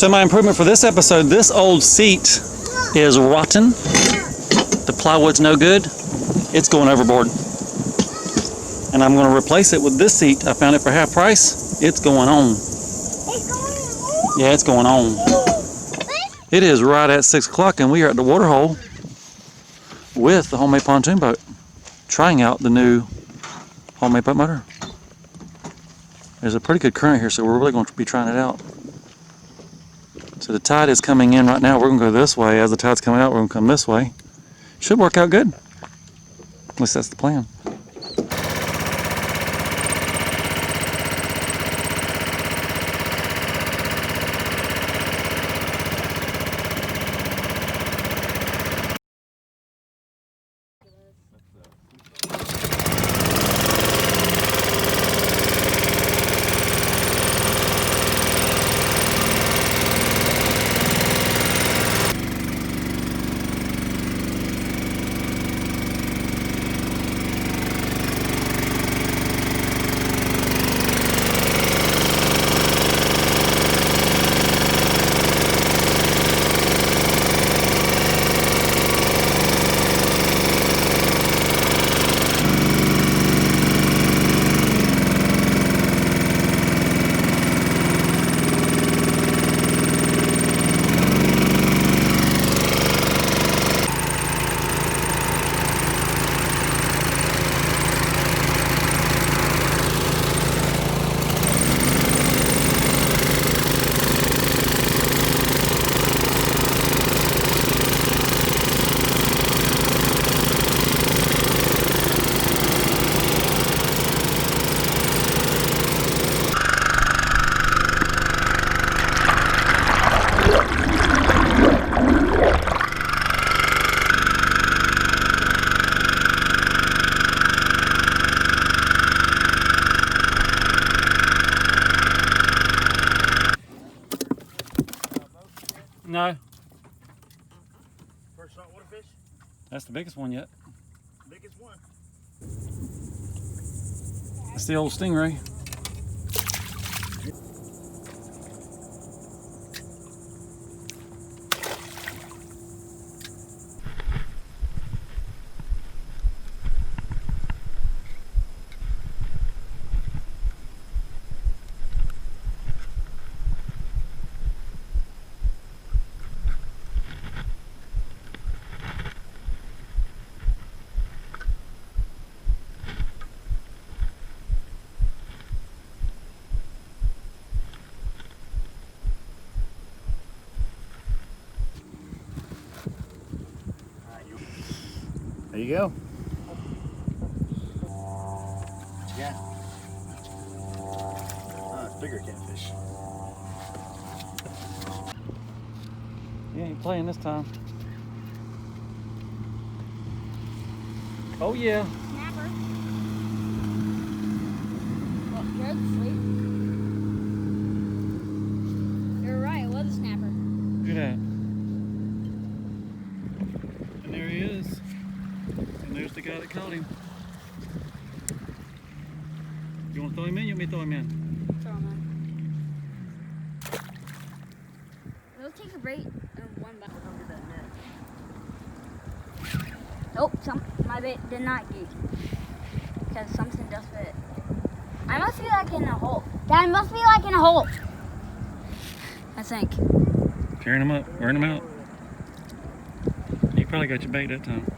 So my improvement for this episode, this old seat is rotten. The plywood's no good. It's going overboard. And I'm going to replace it with this seat. I found it for half price. It's going on. Yeah, it's going on. It is right at 6 o'clock and we are at the water hole with the homemade pontoon boat, trying out the new homemade boat motor. There's a pretty good current here, so we're really going to be trying it out. So the tide is coming in right now. We're going to go this way. As the tide's coming out, we're going to come this way. Should work out good. At least that's the plan. No. First saltwater fish? That's the biggest one yet. Biggest one. It's the old stingray. There you go. What you got? Oh, it's bigger catfish. You ain't playing this time. Oh yeah. Snapper. Well, you're asleep. You're right, it was a snapper. Look at that. And there he is. And there's the guy that caught him. You want to throw him in? You want me to throw him in? Throw him in. We'll take a break and one back. Nope, my bait did not get because something just fit. I must be like in a hole. Dad, I must be like in a hole. I think. Carrying him up, wearing him out. You probably got your bait that time.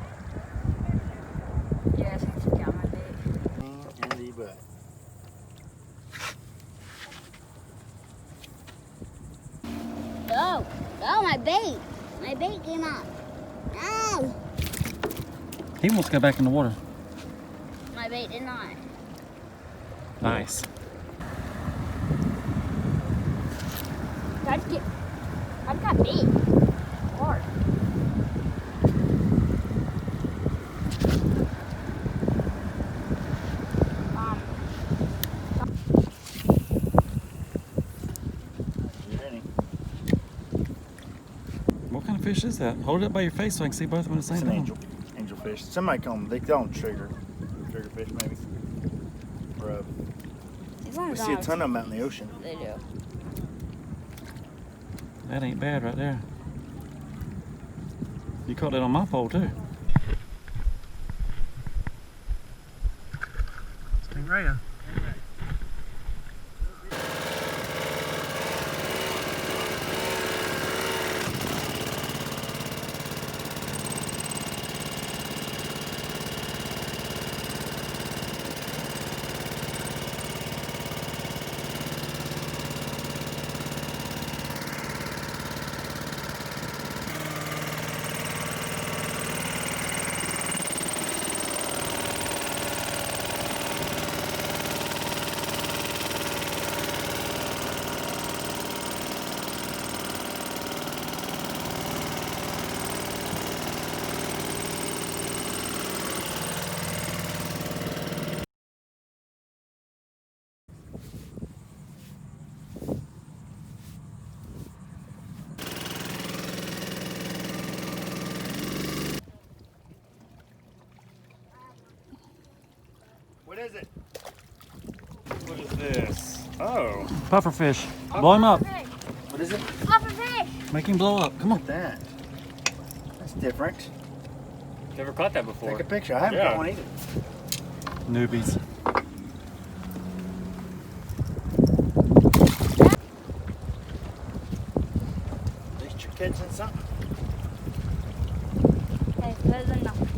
Yeah, I think he got my bait. In the butt. Oh, my bait. My bait came out. No. He wants to go back in the water. My bait did not. Nice. I've got bait. Hard. What kind of fish is that? Hold it up by your face so I can see both of them at the It's same an time. angelfish. Somebody call them. They call them triggerfish maybe. Or we see a ton of them out in the ocean. They do. That ain't bad right there. You caught that on my pole too. Stingray. What is it? What is this? Oh. Pufferfish. Blow him up. What is it? Pufferfish. Make him blow up. Come on. Look at that. That's different. Never caught that before. Take a picture. I haven't Yeah. got one either. Newbies. At least you're catching something. Okay, there's enough.